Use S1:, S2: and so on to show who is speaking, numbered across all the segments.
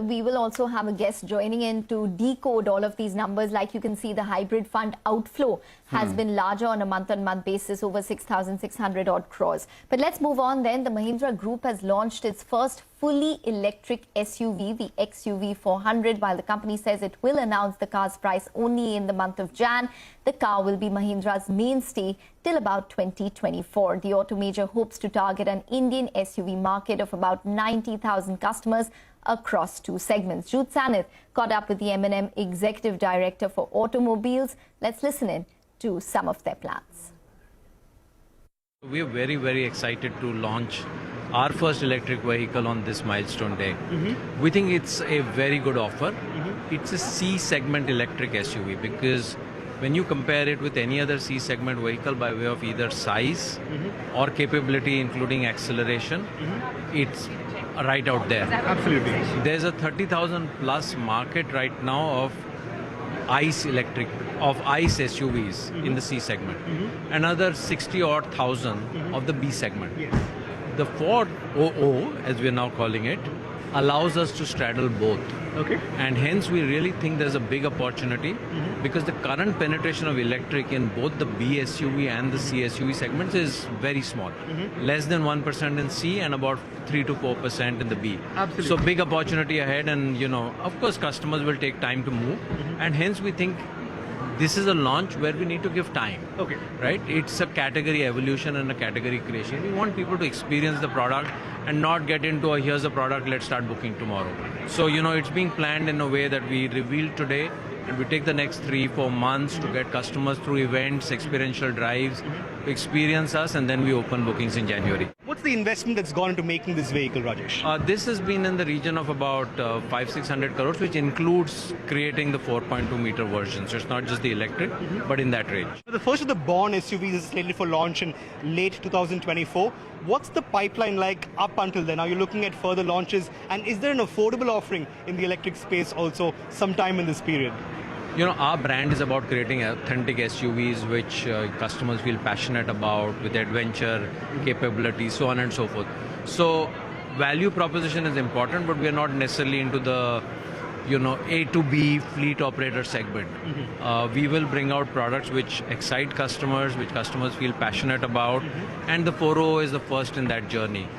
S1: We will also have a guest joining in to decode all of these numbers. Like you can see, the hybrid fund outflow has been larger on a month-on-month basis, over 6,600 odd crores. But let's move on then. The Mahindra Group has launched its first fully electric SUV, the XUV400. While the company says it will announce the car's price only in the month of Jan, the car will be Mahindra's mainstay till about 2024. The auto major hopes to target an Indian SUV market of about 90,000 customers across two segments. Jude Sanith caught up with the M&M Executive Director for Automobiles. Let's listen in to some of their plans.
S2: We are very, very excited to launch our first electric vehicle on this milestone day. We think it's a very good offer. It's a C-segment electric SUV because when you compare it with any other C-segment vehicle by way of either size or capability, including acceleration, it's right out there.
S3: Absolutely.
S2: There's a 30,000 plus market right now of ICE SUVs in the C segment. Another 60 odd thousand of the B segment.
S3: Yes.
S2: The Ford OO, as we're now calling it, allows us to straddle both.
S3: Okay.
S2: And hence we really think there's a big opportunity because the current penetration of electric in both the B SUV and the C SUV segments is very small. Less than 1% in C and about 3 to 4% in the B.
S3: Absolutely.
S2: So big opportunity ahead, and of course customers will take time to move, and hence we think this is a launch where we need to give time.
S3: Okay.
S2: Right? It's a category evolution and a category creation. We want people to experience the product and not get into here's the product, let's start booking tomorrow. So, it's being planned in a way that we reveal today, and we take the next 3-4 months to get customers through events, experiential drives, to experience us, and then we open bookings in January.
S3: What's the investment that's gone into making this vehicle, Rajesh?
S2: This has been in the region of about 500-600 crores, which includes creating the 4.2 meter version. So it's not just the electric, but in that range.
S3: The first of the Born SUVs is slated for launch in late 2024. What's the pipeline like up until then? Are you looking at further launches? And is there an affordable offering in the electric space also sometime in this period?
S2: Our brand is about creating authentic SUVs which customers feel passionate about, with adventure, capability, so on and so forth. So value proposition is important, but we are not necessarily into the A to B fleet operator segment. We will bring out products which excite customers, which customers feel passionate about, and the 400 is the first in that journey.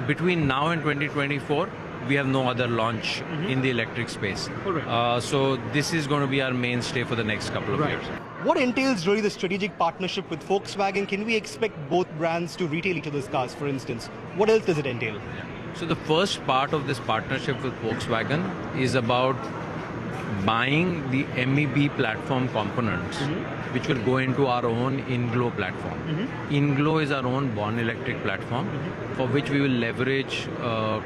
S2: Between now and 2024, we have no other launch in the electric space. So this is going to be our mainstay for the next couple of years.
S3: What entails really the strategic partnership with Volkswagen? Can we expect both brands to retail each other's cars, for instance? What else does it entail?
S2: So the first part of this partnership with Volkswagen is about buying the MEB platform components, which will go into our own InGlow platform. InGlow is our own Born Electric platform, for which we will leverage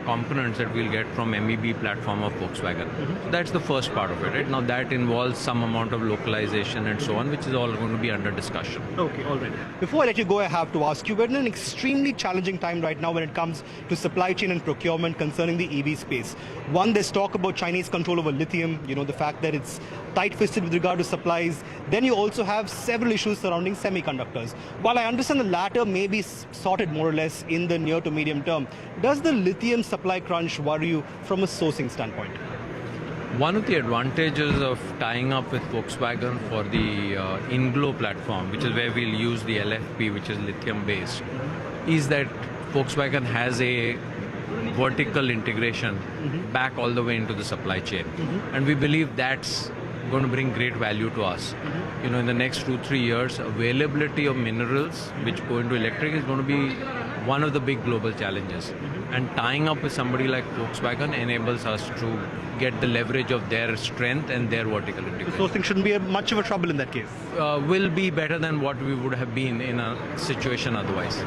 S2: components that we'll get from MEB platform of Volkswagen. So that's the first part of it. Right? Now that involves some amount of localization and so on, which is all going to be under discussion.
S3: Okay, all right. Before I let you go, I have to ask you, we're in an extremely challenging time right now when it comes to supply chain and procurement concerning the EV space. One, there's talk about Chinese control over lithium, the fact that it's tight-fisted with regard to supplies. Then you also have several issues surrounding semiconductors. While I understand the latter may be sorted more or less in the near to medium term, does the lithium supply crunch worry you from a sourcing standpoint?
S2: One of the advantages of tying up with Volkswagen for the InGlow platform, which is where we'll use the LFP, which is lithium-based, is that Volkswagen has a vertical integration back all the way into the supply chain. And we believe that's going to bring great value to us. In the next 2-3 years, availability of minerals which go into electric is going to be one of the big global challenges. And tying up with somebody like Volkswagen enables us to get the leverage of their strength and their vertical integration.
S3: The sourcing shouldn't be much of a trouble in that case.
S2: Will be better than what we would have been in a situation otherwise.